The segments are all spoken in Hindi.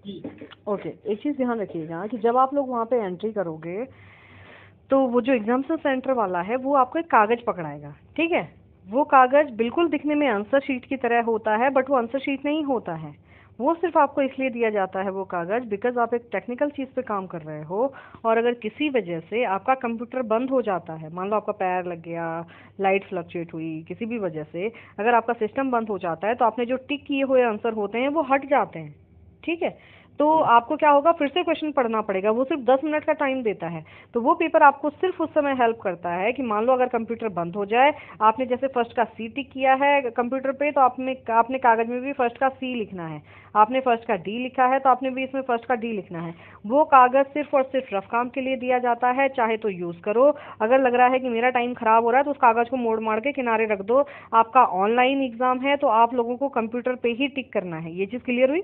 ओके, एक चीज़ ध्यान रखिएगा कि जब आप लोग वहाँ पे एंट्री करोगे तो वो जो एग्जामिनेशन सेंटर वाला है वो आपको एक कागज़ पकड़ाएगा, ठीक है। वो कागज़ बिल्कुल दिखने में आंसर शीट की तरह होता है, बट वो आंसर शीट नहीं होता है। वो सिर्फ आपको इसलिए दिया जाता है वो कागज़ बिकॉज आप एक टेक्निकल चीज़ पे काम कर रहे हो, और अगर किसी वजह से आपका कंप्यूटर बंद हो जाता है, मान लो आपका पैर लग गया, लाइट फ्लक्चुएट हुई, किसी भी वजह से अगर आपका सिस्टम बंद हो जाता है तो आपने जो टिक किए हुए आंसर होते हैं वो हट जाते हैं, ठीक है। तो आपको क्या होगा, फिर से क्वेश्चन पढ़ना पड़ेगा। वो सिर्फ 10 मिनट का टाइम देता है, तो वो पेपर आपको सिर्फ उस समय हेल्प करता है कि मान लो अगर कंप्यूटर बंद हो जाए, आपने जैसे फर्स्ट का सी टिक किया है कंप्यूटर पे, तो आपने कागज में भी फर्स्ट का सी लिखना है, आपने फर्स्ट का डी लिखा है तो आपने भी इसमें फर्स्ट का डी लिखना है। वो कागज सिर्फ और सिर्फ रफ काम के लिए दिया जाता है, चाहे तो यूज करो। अगर लग रहा है कि मेरा टाइम खराब हो रहा है तो उस कागज को मोड़ मार के किनारे रख दो। आपका ऑनलाइन एग्जाम है तो आप लोगों को कंप्यूटर पे ही टिक करना है। ये चीज क्लियर हुई?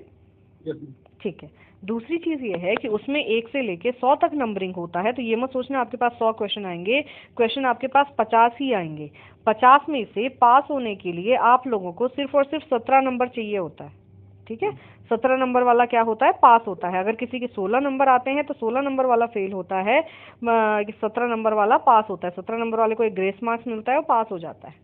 ठीक है। दूसरी चीज ये है कि उसमें 1 से लेके 100 तक नंबरिंग होता है, तो ये मत सोचना आपके पास 100 क्वेश्चन आएंगे, क्वेश्चन आपके पास 50 ही आएंगे। 50 में से पास होने के लिए आप लोगों को सिर्फ और सिर्फ 17 नंबर चाहिए होता है, ठीक है। 17 नंबर वाला क्या होता है, पास होता है। अगर किसी के 16 नंबर आते हैं तो 16 नंबर वाला फेल होता है, 17 नंबर वाला पास होता है। 17 नंबर वाले को एक ग्रेस मार्क्स मिलता है, वो पास हो जाता है,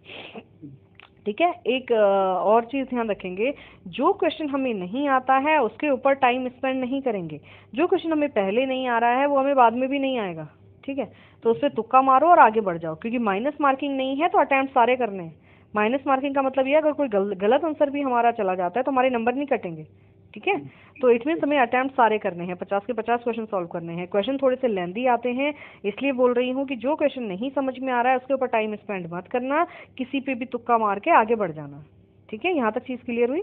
ठीक है। एक और चीज़ ध्यान रखेंगे, जो क्वेश्चन हमें नहीं आता है उसके ऊपर टाइम स्पेंड नहीं करेंगे। जो क्वेश्चन हमें पहले नहीं आ रहा है वो हमें बाद में भी नहीं आएगा, ठीक है। तो उससे तुक्का मारो और आगे बढ़ जाओ, क्योंकि माइनस मार्किंग नहीं है तो अटेम्प्ट सारे करने हैं। माइनस मार्किंग का मतलब ये है अगर कोई गलत आंसर भी हमारा चला जाता है तो हमारे नंबर नहीं कटेंगे, ठीक है। तो इट मीन्स हमें अटेम्प्ट सारे करने हैं, 50 के 50 क्वेश्चन सॉल्व करने हैं। क्वेश्चन थोड़े से लेंदी आते हैं, इसलिए बोल रही हूँ कि जो क्वेश्चन नहीं समझ में आ रहा है उसके ऊपर टाइम स्पेंड मत करना, किसी पे भी तुक्का मार के आगे बढ़ जाना, ठीक है। यहाँ तक चीज़ क्लियर हुई?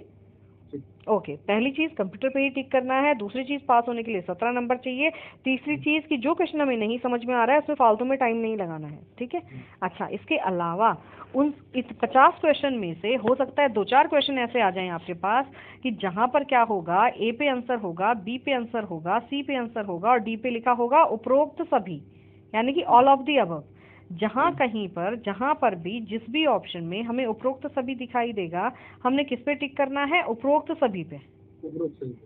ओके, पहली चीज कंप्यूटर पे ही टिक करना है। दूसरी चीज पास होने के लिए 17 नंबर चाहिए। तीसरी चीज कि जो क्वेश्चन हमें नहीं समझ में आ रहा है उसमें फालतू में टाइम नहीं लगाना है, ठीक है। अच्छा, इसके अलावा उन 50 क्वेश्चन में से हो सकता है 2-4 क्वेश्चन ऐसे आ जाएं आपके पास कि जहां पर क्या होगा, ए पे आंसर होगा, बी पे आंसर होगा, सी पे आंसर होगा और डी पे लिखा होगा उपरोक्त सभी, यानी कि ऑल ऑफ दी अबव। जहाँ कहीं पर जहाँ पर भी जिस भी ऑप्शन में हमें उपरोक्त सभी दिखाई देगा, हमने किस पे टिक करना है, उपरोक्त सभी पे।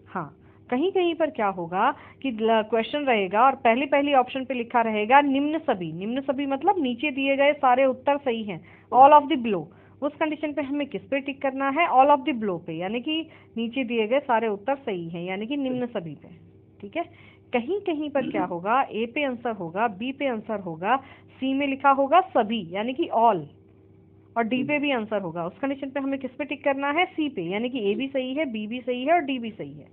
हाँ, कहीं कहीं पर क्या होगा कि क्वेश्चन रहेगा और पहली ऑप्शन पे लिखा रहेगा निम्न सभी। निम्न सभी मतलब नीचे दिए गए सारे उत्तर सही हैं, ऑल ऑफ द बिलो। उस कंडीशन पे हमें किस पे टिक करना है, ऑल ऑफ द बिलो पे, यानी कि नीचे दिए गए सारे उत्तर सही हैं, यानी कि निम्न सभी पे, ठीक है। कहीं कहीं पर क्या होगा, ए पे आंसर होगा, बी पे आंसर होगा, सी में लिखा होगा सभी यानी कि ऑल, और डी पे भी आंसर होगा। उस कंडीशन पे हमें किस पे टिक करना है, सी पे, यानी कि ए भी सही है, बी भी सही है और डी भी सही है,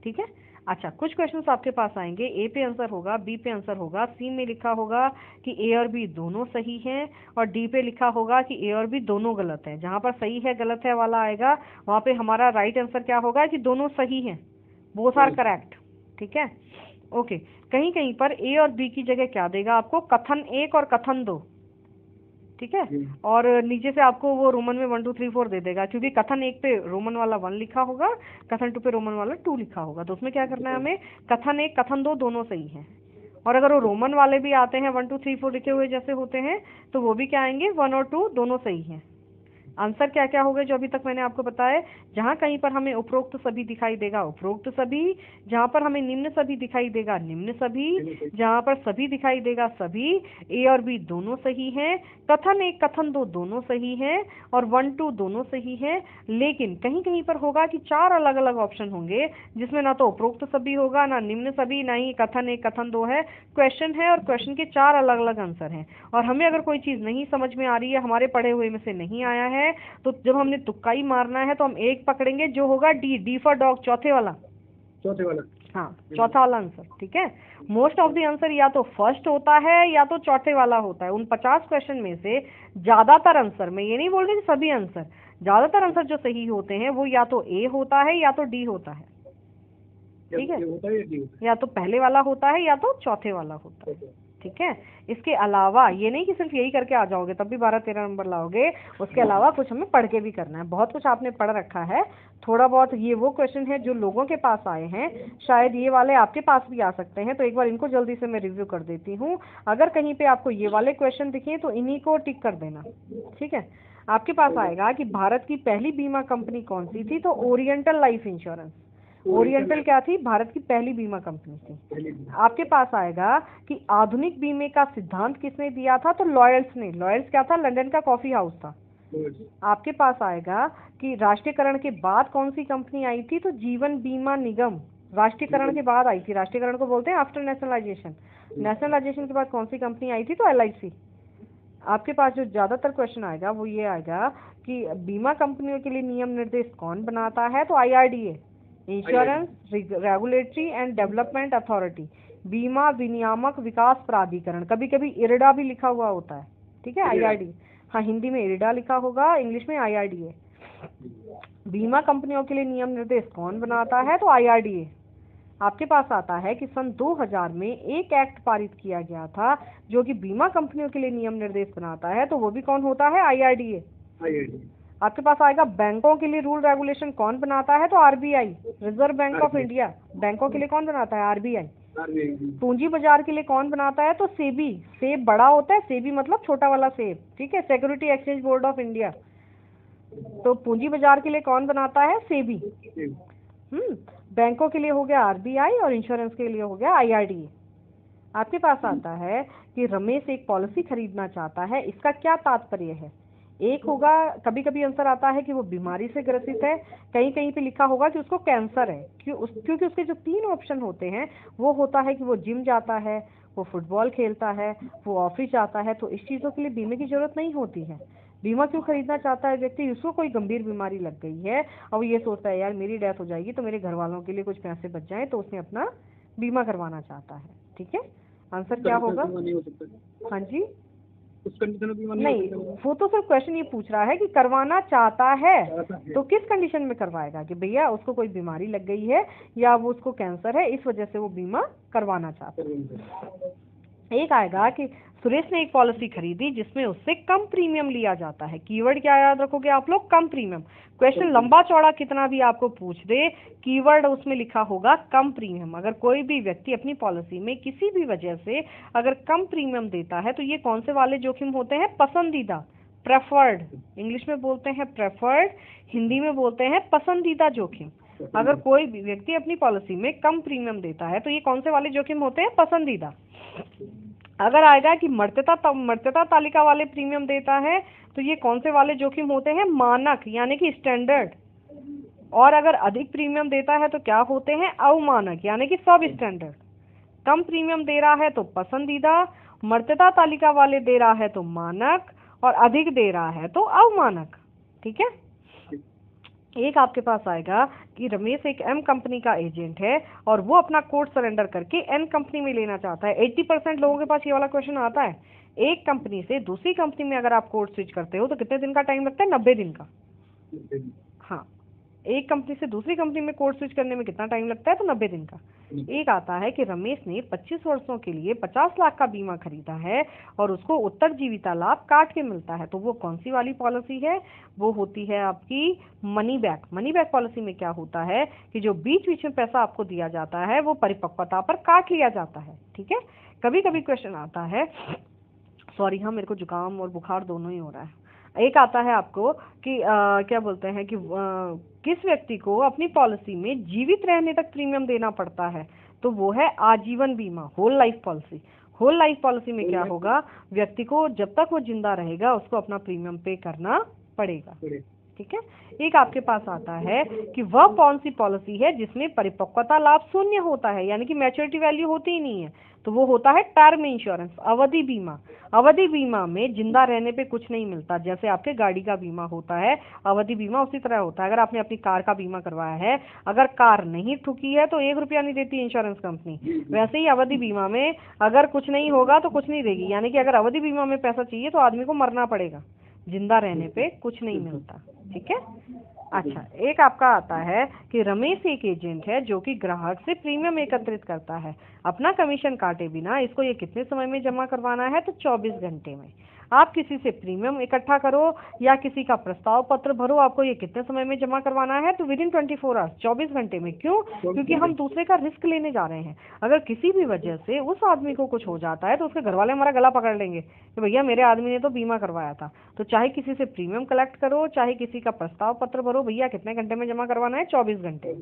ठीक है। अच्छा, कुछ क्वेश्चंस आपके पास आएंगे, ए पे आंसर होगा, बी पे आंसर होगा, सी में लिखा होगा कि ए और बी दोनों सही हैं, और डी पे लिखा होगा कि ए और बी दोनों गलत हैं। जहाँ पर सही है गलत है वाला आएगा वहाँ पे हमारा राइट आंसर क्या होगा कि दोनों सही हैं, बोथ आर करेक्ट, ठीक है। ओके, कहीं कहीं पर ए और बी की जगह क्या देगा आपको, कथन 1 और कथन 2, ठीक है। और नीचे से आपको वो रोमन में 1 2 3 4 दे देगा, क्योंकि कथन 1 पे रोमन वाला 1 लिखा होगा, कथन 2 पे रोमन वाला 2 लिखा होगा। तो उसमें क्या करना है हमें, कथन 1 कथन 2 दोनों सही हैं। और अगर वो रोमन वाले भी आते हैं 1 2 3 4 लिखे हुए जैसे होते हैं, तो वो भी क्या आएंगे, 1 और 2 दोनों सही हैं। आंसर क्या क्या होगा जो अभी तक मैंने आपको बताया, जहाँ कहीं पर हमें उपरोक्त सभी दिखाई देगा उपरोक्त सभी, जहाँ पर हमें निम्न सभी दिखाई देगा निम्न सभी, जहाँ पर सभी दिखाई देगा सभी, ए और बी दोनों सही हैं, कथन 1 कथन 2 दोनों सही हैं, और 1 2 दोनों सही हैं। लेकिन कहीं कहीं पर होगा कि 4 अलग अलग ऑप्शन होंगे जिसमें ना तो उपरोक्त सभी होगा, ना निम्न सभी, ना ही कथन 1 कथन 2 है। क्वेश्चन है और क्वेश्चन के 4 अलग अलग आंसर हैं, और हमें अगर कोई चीज़ नहीं समझ में आ रही है, हमारे पढ़े हुए में से नहीं आया है, तो जब हमने तुक्का ही मारना है तो हम एक पकड़ेंगे जो होगा डी, डी फॉर डॉग, चौथे वाला। हाँ, चौथा वाला आंसर, ठीक है। मोस्ट ऑफ द आंसर या तो फर्स्ट होता है या तो चौथे वाला होता है। उन 50 क्वेश्चन में से ज्यादातर आंसर, मैं ये नहीं बोल रही कि सभी आंसर, ज्यादातर आंसर जो सही होते हैं वो या तो ए होता है या तो डी होता है, ठीक है। या तो पहले वाला होता है या तो चौथे वाला होता है, ठीक है। इसके अलावा ये नहीं कि सिर्फ यही करके आ जाओगे तब भी 12-13 नंबर लाओगे, उसके अलावा कुछ हमें पढ़ के भी करना है। बहुत कुछ आपने पढ़ रखा है, थोड़ा बहुत ये वो क्वेश्चन है जो लोगों के पास आए हैं, शायद ये वाले आपके पास भी आ सकते हैं, तो एक बार इनको जल्दी से मैं रिव्यू कर देती हूँ। अगर कहीं पे आपको ये वाले क्वेश्चन दिखे तो इन्हीं को टिक कर देना, ठीक है। आपके पास आएगा कि भारत की पहली बीमा कंपनी कौन सी थी, तो ओरिएंटल लाइफ इंश्योरेंस। ओरिएंटल क्या थी? भारत की पहली बीमा कंपनी थी। आपके पास आएगा कि आधुनिक बीमे का सिद्धांत किसने दिया था? तो लॉयड्स ने। लॉयड्स क्या था? लंदन का कॉफी हाउस था। आपके पास आएगा कि राष्ट्रीयकरण के बाद कौन सी कंपनी आई थी? तो जीवन बीमा निगम राष्ट्रीयकरण के बाद आई थी। राष्ट्रीयकरण को बोलते हैं आफ्टर नेशनलाइजेशन। नेशनलाइजेशन के बाद कौन सी कंपनी आई थी? तो LIC। आपके पास जो ज्यादातर क्वेश्चन आएगा वो ये आएगा कि बीमा कंपनियों के लिए नियम निर्देश कौन बनाता है? तो IRDA, insurance regulatory and development authority, बीमा विनियामक विकास प्राधिकरण। कभी कभी IRDA भी लिखा हुआ होता है, ठीक है। IRDA, हाँ, हिंदी में IRDA लिखा होगा, इंग्लिश में IRDA। बीमा कंपनियों के लिए नियम निर्देश कौन बनाता है? तो IRDA। आपके पास आता है कि सन 2000 में एक एक्ट पारित किया गया था जो कि बीमा कंपनियों के लिए नियम निर्देश बनाता है, तो वो भी कौन होता है? IRDA। आपके पास आएगा बैंकों के लिए रूल रेगुलेशन कौन बनाता है? तो RBI, reserve bank of India. बैंकों के लिए कौन बनाता है? RBI। पूंजी बाजार के लिए कौन बनाता है? तो सेबी। सेब बड़ा होता है, सेबी मतलब छोटा वाला सेब, ठीक है। Security exchange board of India. तो पूंजी बाजार के लिए कौन बनाता है? सेबी। बैंकों के लिए हो गया RBI और इंश्योरेंस के लिए हो गया IRDA। आपके पास आता है कि रमेश एक पॉलिसी खरीदना चाहता है, इसका क्या तात्पर्य है? एक होगा, कभी कभी आंसर आता है कि वो बीमारी से ग्रसित है, कहीं कहीं पे लिखा होगा कि उसको कैंसर है। क्योंकि उसके जो 3 ऑप्शन होते हैं वो होता है कि वो जिम जाता है, वो फुटबॉल खेलता है, वो ऑफिस जाता है। तो इस चीज़ों के लिए बीमे की जरूरत नहीं होती है। बीमा क्यों खरीदना चाहता है व्यक्ति? उसको कोई गंभीर बीमारी लग गई है और ये सोचता है यार मेरी डेथ हो जाएगी तो मेरे घर वालों के लिए कुछ पैसे बच जाएं, तो उसने अपना बीमा करवाना चाहता है, ठीक है। आंसर क्या होगा? हाँ जी, उस कंडीशन में बीमा नहीं, वो तो सिर्फ क्वेश्चन ये पूछ रहा है कि करवाना चाहता है तो किस कंडीशन में करवाएगा, कि भैया उसको कोई बीमारी लग गई है या वो उसको कैंसर है, इस वजह से वो बीमा करवाना चाहता है। एक आएगा कि सुरेश ने एक पॉलिसी खरीदी जिसमें उससे कम प्रीमियम लिया जाता है। कीवर्ड क्या याद रखोगे आप लोग? कम प्रीमियम। क्वेश्चन लंबा चौड़ा कितना भी आपको पूछ दे, कीवर्ड उसमें लिखा होगा कम प्रीमियम। अगर कोई भी व्यक्ति अपनी पॉलिसी में किसी भी वजह से अगर कम प्रीमियम देता है तो ये कौन से वाले जोखिम होते हैं? पसंदीदा, प्रेफर्ड। इंग्लिश में बोलते हैं प्रेफर्ड, हिंदी में बोलते हैं पसंदीदा जोखिम। अगर कोई भी व्यक्ति अपनी पॉलिसी में कम प्रीमियम देता है तो ये कौन से वाले जोखिम होते हैं? पसंदीदा। अगर आएगा कि मर्त्यता तालिका वाले प्रीमियम देता है तो ये कौन से वाले जोखिम होते हैं? मानक, यानी कि स्टैंडर्ड। और अगर अधिक प्रीमियम देता है तो क्या होते हैं? अवमानक, यानी कि सब स्टैंडर्ड। कम प्रीमियम दे रहा है तो पसंदीदा, मर्त्यता तालिका वाले दे रहा है तो मानक, और अधिक दे रहा है तो अवमानक, ठीक है। एक आपके पास आएगा कि रमेश एक M कंपनी का एजेंट है और वो अपना कोड सरेंडर करके N कंपनी में लेना चाहता है। 80% लोगों के पास ये वाला क्वेश्चन आता है। एक कंपनी से दूसरी कंपनी में अगर आप कोड स्विच करते हो तो कितने दिन का टाइम लगता है? 90 दिन का। हाँ, एक कंपनी से दूसरी कंपनी में कोड स्विच करने में कितना टाइम लगता है? तो 90 दिन का। एक आता है कि रमेश ने 25 वर्षों के लिए 50 लाख का बीमा खरीदा है और उसको उत्तर जीविता लाभ काट के मिलता है, तो वो कौन सी वाली पॉलिसी है? वो होती है आपकी money back. Money back policy में क्या होता है कि जो बीच बीच में पैसा आपको दिया जाता है वो परिपक्वता पर काट लिया जाता है, ठीक है। कभी कभी क्वेश्चन आता है, सॉरी हाँ, मेरे को जुकाम और बुखार दोनों ही हो रहा है। एक आता है आपको कि क्या बोलते हैं कि किस व्यक्ति को अपनी पॉलिसी में जीवित रहने तक प्रीमियम देना पड़ता है? तो वो है आजीवन बीमा, whole life policy. Whole life policy में क्या होगा? व्यक्ति को जब तक वो जिंदा रहेगा उसको अपना प्रीमियम पे करना पड़ेगा, ठीक है। एक आपके पास आता है कि वह कौन सी पॉलिसी है जिसमें परिपक्वता लाभ शून्य होता है, यानी कि मैच्योरिटी वैल्यू होती ही नहीं है, तो वो होता है टर्म इंश्योरेंस, अवधि बीमा। अवधि बीमा में जिंदा रहने पे कुछ नहीं मिलता, जैसे आपके गाड़ी का बीमा होता है, अवधि बीमा उसी तरह होता है। अगर आपने अपनी कार का बीमा करवाया है, अगर कार नहीं ठुकी है तो 1 रुपया नहीं देती इंश्योरेंस कंपनी। वैसे ही अवधि बीमा में अगर कुछ नहीं होगा तो कुछ नहीं देगी, यानी कि अगर अवधि बीमा में पैसा चाहिए तो आदमी को मरना पड़ेगा, जिंदा रहने पे कुछ नहीं मिलता, ठीक है। अच्छा, एक आपका आता है कि रमेश एक एजेंट है जो कि ग्राहक से प्रीमियम एकत्रित करता है अपना कमीशन काटे बिना। इसको ये कितने समय में जमा करवाना है? तो 24 घंटे में। आप किसी से प्रीमियम इकट्ठा करो या किसी का प्रस्ताव पत्र भरो, आपको ये कितने समय में जमा करवाना है, तो विद इन 24 आवर्स, 24 घंटे में। क्यों? क्योंकि हम दूसरे का रिस्क लेने जा रहे हैं। अगर किसी भी वजह से उस आदमी को कुछ हो जाता है तो उसके घर वाले हमारा गला पकड़ लेंगे कि भैया मेरे आदमी ने तो बीमा करवाया था। तो चाहे किसी से प्रीमियम कलेक्ट करो, चाहे किसी का प्रस्ताव पत्र भरो, भैया कितने घंटे में जमा करवाना है, 24 घंटे।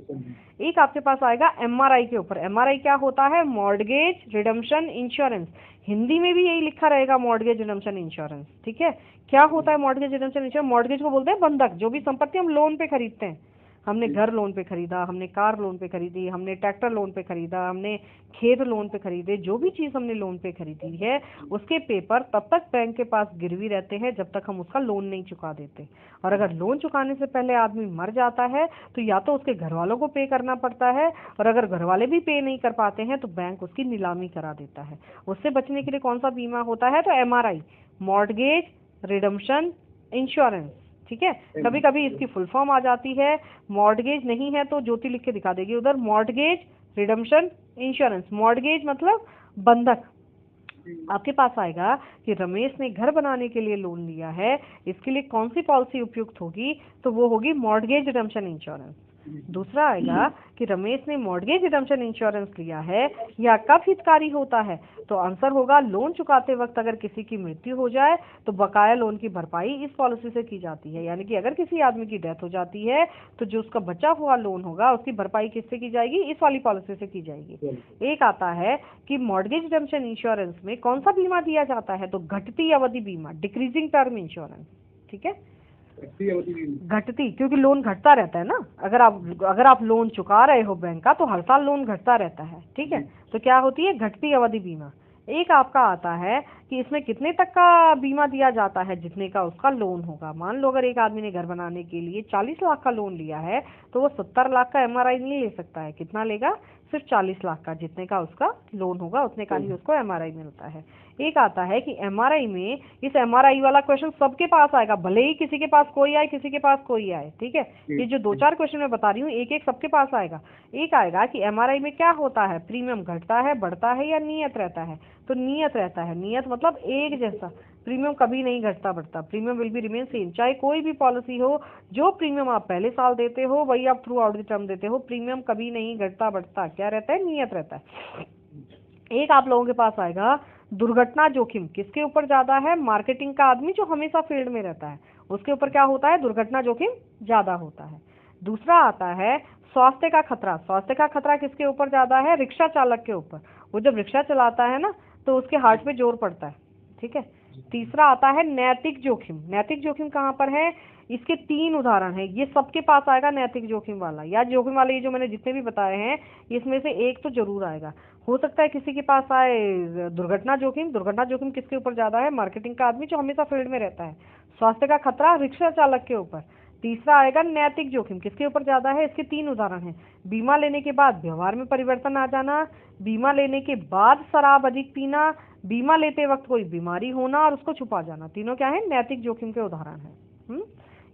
एक आपके पास आएगा एमआरआई के ऊपर। एमआरआई क्या होता है? Mortgage redemption insurance. हिंदी में भी यही लिखा रहेगा, मॉर्गेज रिडम्पशन इंश्योरेंस। ठीक है, क्या होता है मॉर्गेज रिडम्पशन इंश्योरेंस? मॉर्गेज को बोलते हैं बंधक। जो भी संपत्ति हम लोन पे खरीदते हैं, हमने घर लोन पे खरीदा, हमने कार लोन पे खरीदी, हमने ट्रैक्टर लोन पे खरीदा, हमने खेत लोन पे खरीदे, जो भी चीज हमने लोन पे खरीदी है उसके पेपर तब तक बैंक के पास गिरवी रहते हैं जब तक हम उसका लोन नहीं चुका देते। और अगर लोन चुकाने से पहले आदमी मर जाता है तो या तो उसके घर वालों को पे करना पड़ता है, और अगर घर वाले भी पे नहीं कर पाते हैं तो बैंक उसकी नीलामी करा देता है। उससे बचने के लिए कौन सा बीमा होता है? तो एमआरआई, मॉर्गेज रिडम्पशन इंश्योरेंस। ठीक है, कभी कभी इसकी फुल फॉर्म आ जाती है, मॉर्गेज नहीं है तो ज्योति लिख के दिखा देगी उधर, मॉर्गेज रिडम्पशन इंश्योरेंस। मॉर्गेज मतलब बंधक। आपके पास आएगा कि रमेश ने घर बनाने के लिए लोन लिया है, इसके लिए कौन सी पॉलिसी उपयुक्त होगी, तो वो होगी मॉर्गेज रिडम्पशन इंश्योरेंस। दूसरा आएगा कि रमेश ने मॉर्गेज रिडम्पशन इंश्योरेंस लिया है, यह कब हितकारी होता है, तो आंसर होगा लोन चुकाते वक्त अगर किसी की मृत्यु हो जाए तो बकाया लोन की भरपाई इस पॉलिसी से की जाती है। यानी कि अगर किसी आदमी की डेथ हो जाती है तो जो उसका बचा हुआ लोन होगा उसकी भरपाई किससे की जाएगी? इस वाली पॉलिसी से की जाएगी। एक आता है कि मॉर्गेज रिडम्पशन इंश्योरेंस में कौन सा बीमा दिया जाता है, तो घटती अवधि बीमा, डिक्रीजिंग टर्म इंश्योरेंस। ठीक है, घटती, क्योंकि लोन घटता रहता है ना। अगर आप लोन चुका रहे हो बैंक का तो हर साल लोन घटता रहता है। ठीक है, तो क्या होती है? घटती अवधि बीमा। एक आपका आता है कि इसमें कितने तक का बीमा दिया जाता है, जितने का उसका लोन होगा। मान लो अगर एक आदमी ने घर बनाने के लिए 40 लाख का लोन लिया है तो वो 70 लाख का एमआरआई नहीं ले सकता है। कितना लेगा? सिर्फ 40 लाख का, जितने का उसका लोन होगा उतने का ही उसको एमआरआई मिलता है। एक आता है कि एमआरआई में, इस एमआरआई वाला क्वेश्चन सबके पास आएगा, भले ही किसी के पास कोई आए किसी के पास कोई आए। ठीक है, ये जो 2-4 क्वेश्चन मैं बता रही हूँ एक एक सबके पास आएगा। एक आएगा कि एमआरआई में क्या होता है, प्रीमियम घटता है, बढ़ता है या नियत रहता है, तो नियत रहता है। नियत मतलब एक जैसा, प्रीमियम कभी नहीं घटता बढ़ता, premium will be remain same. चाहे कोई भी पॉलिसी हो, जो प्रीमियम आप पहले साल देते हो वही आप थ्रू आउट द टर्म देते हो, प्रीमियम कभी नहीं घटता बढ़ता। क्या रहता है? नियत रहता है। एक आप लोगों के पास आएगा दुर्घटना जोखिम। किसके ऊपर ज्यादा है? मार्केटिंग का आदमी जो हमेशा फील्ड में रहता है उसके ऊपर क्या होता है? दुर्घटना जोखिम ज्यादा होता है। दूसरा आता है स्वास्थ्य का खतरा। स्वास्थ्य का खतरा किसके ऊपर ज्यादा है? रिक्शा चालक के ऊपर। वो जब रिक्शा चलाता है ना तो उसके हार्ट पे जोर पड़ता है। ठीक है। तीसरा आता है नैतिक जोखिम। नैतिक जोखिम कहाँ पर है? इसके 3 उदाहरण है, ये सबके पास आएगा नैतिक जोखिम वाला या जोखिम वाले, ये जो मैंने जितने भी बताए हैं इसमें से एक तो जरूर आएगा। हो सकता है किसी के पास आए दुर्घटना जोखिम। दुर्घटना जोखिम किसके ऊपर ज्यादा है? मार्केटिंग का आदमी जो हमेशा फील्ड में रहता है। स्वास्थ्य का खतरा रिक्शा चालक के ऊपर। तीसरा आएगा नैतिक जोखिम, किसके ऊपर ज्यादा है? इसके 3 उदाहरण हैं, बीमा लेने के बाद व्यवहार में परिवर्तन आ जाना, बीमा लेने के बाद शराब अधिक पीना, बीमा लेते वक्त कोई बीमारी होना और उसको छुपा जाना। तीनों क्या है? नैतिक जोखिम के उदाहरण है।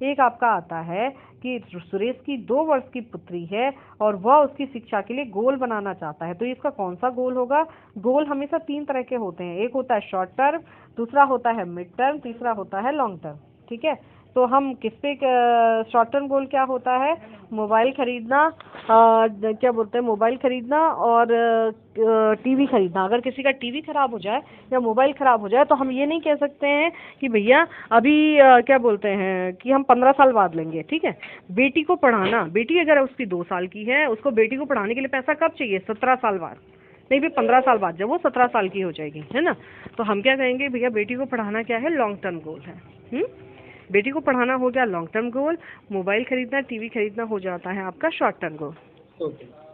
एक आपका आता है कि सुरेश की 2 वर्ष की पुत्री है और वह उसकी शिक्षा के लिए गोल बनाना चाहता है, तो इसका कौन सा गोल होगा? गोल हमेशा 3 तरह के होते हैं, एक होता है शॉर्ट टर्म, दूसरा होता है मिड टर्म, तीसरा होता है लॉन्ग टर्म। ठीक है, तो हम किस पे, शॉर्ट टर्म गोल क्या होता है? मोबाइल खरीदना, क्या बोलते हैं, मोबाइल खरीदना और टीवी खरीदना। अगर किसी का टीवी खराब हो जाए या मोबाइल खराब हो जाए तो हम ये नहीं कह सकते हैं कि भैया अभी क्या बोलते हैं कि हम 15 साल बाद लेंगे। ठीक है, बेटी को पढ़ाना, बेटी अगर उसकी 2 साल की है, उसको बेटी को पढ़ाने के लिए पैसा कब चाहिए? 17 साल बाद, नहीं भी 15 साल बाद, जब वो 17 साल की हो जाएगी, है ना। तो हम क्या कहेंगे? भैया बेटी को पढ़ाना क्या है? लॉन्ग टर्म गोल है। बेटी को पढ़ाना हो गया लॉन्ग टर्म गोल, मोबाइल खरीदना, टीवी खरीदना हो जाता है आपका शॉर्ट टर्म गोल।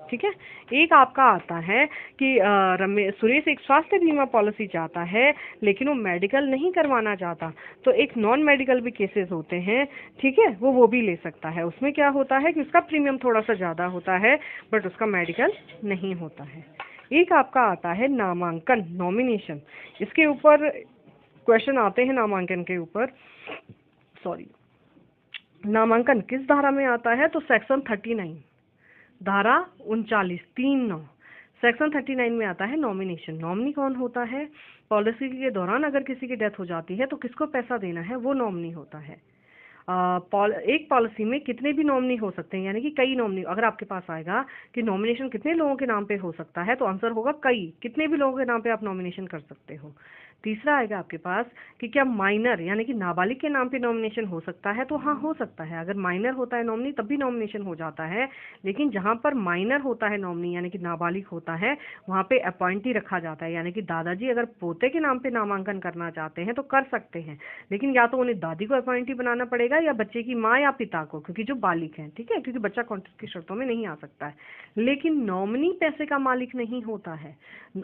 ठीक है। एक आपका आता है कि सुरेश एक स्वास्थ्य बीमा पॉलिसी चाहता है लेकिन वो मेडिकल नहीं करवाना चाहता, तो एक नॉन मेडिकल भी केसेस होते हैं। ठीक है, वो भी ले सकता है। उसमें क्या होता है कि उसका प्रीमियम थोड़ा सा ज़्यादा होता है बट उसका मेडिकल नहीं होता है। एक आपका आता है नामांकन, नॉमिनेशन। इसके ऊपर क्वेश्चन आते हैं नामांकन के ऊपर। नामांकन किस धारा में आता है? तो सेक्शन 39, धारा 39, 3(9), सेक्शन 39 में आता है नॉमिनेशन। नॉमिनी कौन होता है? पॉलिसी के दौरान अगर किसी की डेथ हो जाती है तो किसको पैसा देना है, वो नॉमिनी होता है। एक पॉलिसी में कितने भी नॉमिनी हो सकते हैं, यानी कि कई नॉमिनी। अगर आपके पास आएगा कि नॉमिनेशन कितने लोगों के नाम पे हो सकता है, तो आंसर होगा कई, कितने भी लोगों के नाम पे आप नॉमिनेशन कर सकते हो। तीसरा आएगा आपके पास कि क्या माइनर यानी कि नाबालिग के नाम पे नॉमिनेशन हो सकता है, तो हाँ हो सकता है। अगर माइनर होता है नॉमिनी तब भी नॉमिनेशन हो जाता है, लेकिन जहाँ पर माइनर होता है नॉमिनी यानी कि नाबालिग होता है, वहाँ पे अपॉइंटी रखा जाता है। यानी कि दादाजी अगर पोते के नाम पे नामांकन करना चाहते हैं तो कर सकते हैं, लेकिन या तो उन्हें दादी को अपॉइंटी बनाना पड़ेगा या बच्चे की माँ या पिता को, क्योंकि जो बालिग हैं, ठीक है, क्योंकि बच्चा कॉन्ट्रैक्ट की शर्तों में नहीं आ सकता है। लेकिन नॉमिनी पैसे का मालिक नहीं होता है,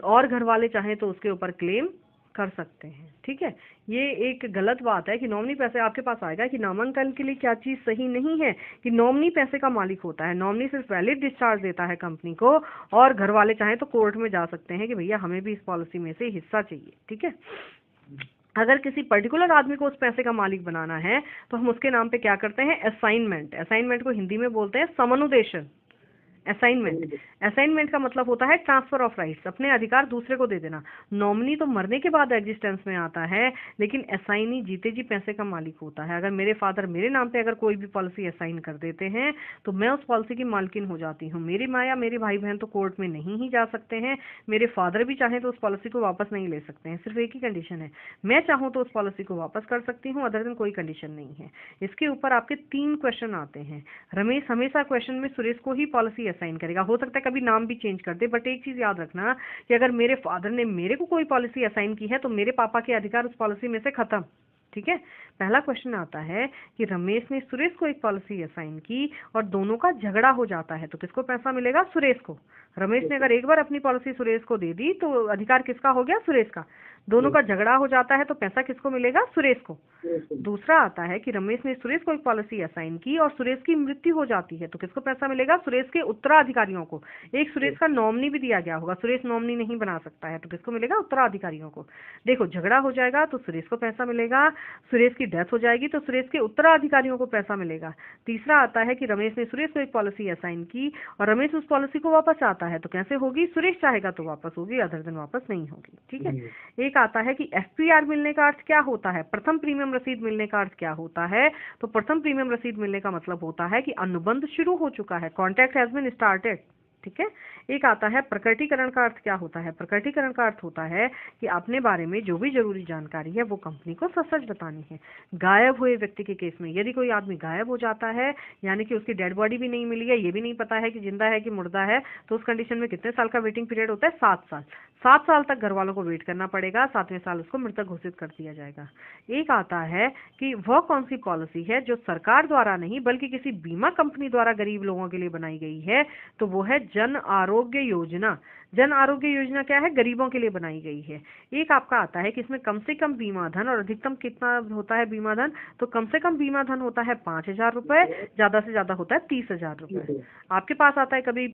और घर वाले चाहें तो उसके ऊपर क्लेम कर सकते हैं, ठीक है। ये एक गलत बात है कि नॉमिनी पैसे, आपके पास आएगा कि नामांकन के लिए क्या चीज़ सही नहीं है कि नॉमिनी पैसे का मालिक होता है। नॉमिनी सिर्फ वैलिड डिस्चार्ज देता है कंपनी को, और घर वाले चाहें तो कोर्ट में जा सकते हैं कि भैया हमें भी इस पॉलिसी में से हिस्सा चाहिए, ठीक है। अगर किसी पर्टिकुलर आदमी को उस पैसे का मालिक बनाना है तो हम उसके नाम पे क्या करते हैं, असाइनमेंट। असाइनमेंट को हिंदी में बोलते हैं समनुदेशन। असाइनमेंट, असाइनमेंट का मतलब होता है ट्रांसफर ऑफ राइट्स, अपने अधिकार दूसरे को दे देना। नॉमिनी तो मरने के बाद एग्जिस्टेंस में आता है, लेकिन असाइनी जीते जी पैसे का मालिक होता है। अगर मेरे फादर मेरे नाम पे अगर कोई भी पॉलिसी असाइन कर देते हैं तो मैं उस पॉलिसी की मालकिन हो जाती हूँ। मेरी माँ या मेरे भाई बहन तो कोर्ट में नहीं ही जा सकते हैं, मेरे फादर भी चाहें तो उस पॉलिसी को वापस नहीं ले सकते हैं। सिर्फ एक ही कंडीशन है, मैं चाहूँ तो उस पॉलिसी को वापस कर सकती हूँ, अदर देन कोई कंडीशन नहीं है। इसके ऊपर आपके 3 क्वेश्चन आते हैं। रमेश हमेशा क्वेश्चन में सुरेश को ही पॉलिसी असाइन करेगा, हो सकता है कभी नाम भी चेंज कर दे, बट एक चीज याद रखना कि अगर मेरे फादर ने मेरे को कोई पॉलिसी असाइन की है तो मेरे पापा के अधिकार उस पॉलिसी में से खत्म, ठीक है। पहला क्वेश्चन आता है कि रमेश ने सुरेश को एक पॉलिसी असाइन की और दोनों का झगड़ा हो जाता है, तो किसको पैसा मिलेगा, सुरेश को। रमेश ने अगर एक बार अपनी पॉलिसी सुरेश को दे दी तो अधिकार किसका हो गया, सुरेश का। दोनों का झगड़ा हो जाता है तो पैसा किसको मिलेगा, सुरेश को। दूसरा आता है कि रमेश ने सुरेश को एक पॉलिसी असाइन की और सुरेश की मृत्यु हो जाती है, तो किसको पैसा मिलेगा, सुरेश के उत्तराधिकारियों को। एक सुरेश का नॉमिनी भी दिया गया होगा, सुरेश नॉमिनी नहीं बना सकता है, तो किसको मिलेगा, उत्तराधिकारियों को। देखो झगड़ा हो जाएगा तो सुरेश को पैसा मिलेगा, सुरेश की डेथ हो जाएगी तो सुरेश के उत्तराधिकारियों को पैसा मिलेगा। तीसरा आता है कि रमेश ने सुरेश को एक पॉलिसी असाइन की और रमेश उस पॉलिसी को वापस चाहता है, तो कैसे होगी, सुरेश चाहेगा तो वापस होगी, अदर दिन वापस नहीं होगी, ठीक है। एक आता है कि एफपीआर मिलने का अर्थ क्या होता है, प्रथम प्रीमियम रसीद मिलने का अर्थ क्या होता है। तो प्रथम प्रीमियम रसीद मिलने का मतलब होता है कि अनुबंध शुरू हो चुका है, कॉन्ट्रैक्ट हैज बीन स्टार्टेड, ठीक है। एक आता है प्रकटीकरण का अर्थ क्या होता है। प्रकटीकरण का अर्थ होता है कि अपने बारे में जो भी जरूरी जानकारी है वो कंपनी को सच सच बतानी है। गायब हुए व्यक्ति के केस में यदि कोई आदमी गायब हो जाता है, यानी कि उसकी डेड बॉडी भी नहीं मिली है, ये भी नहीं पता है कि जिंदा है कि मुर्दा है, तो उस कंडीशन में कितने साल का वेटिंग पीरियड होता है, 7 साल। 7 साल तक घर वालों को वेट करना पड़ेगा, 7वें साल उसको मृतक घोषित कर दिया जाएगा। एक आता है कि वह कौन सी पॉलिसी है जो सरकार द्वारा नहीं बल्कि किसी बीमा कंपनी द्वारा गरीब लोगों के लिए बनाई गई है, तो वो है जन आरोग्य योजना। जन आरोग्य योजना क्या है, गरीबों के लिए बनाई गई है। एक आपका आता है कि इसमें कम से कम बीमा धन और अधिकतम कितना होता है बीमा धन, तो कम से कम बीमा धन होता है 5,000 रुपए, ज्यादा से ज्यादा होता है 30,000 रुपए। आपके पास आता है कभी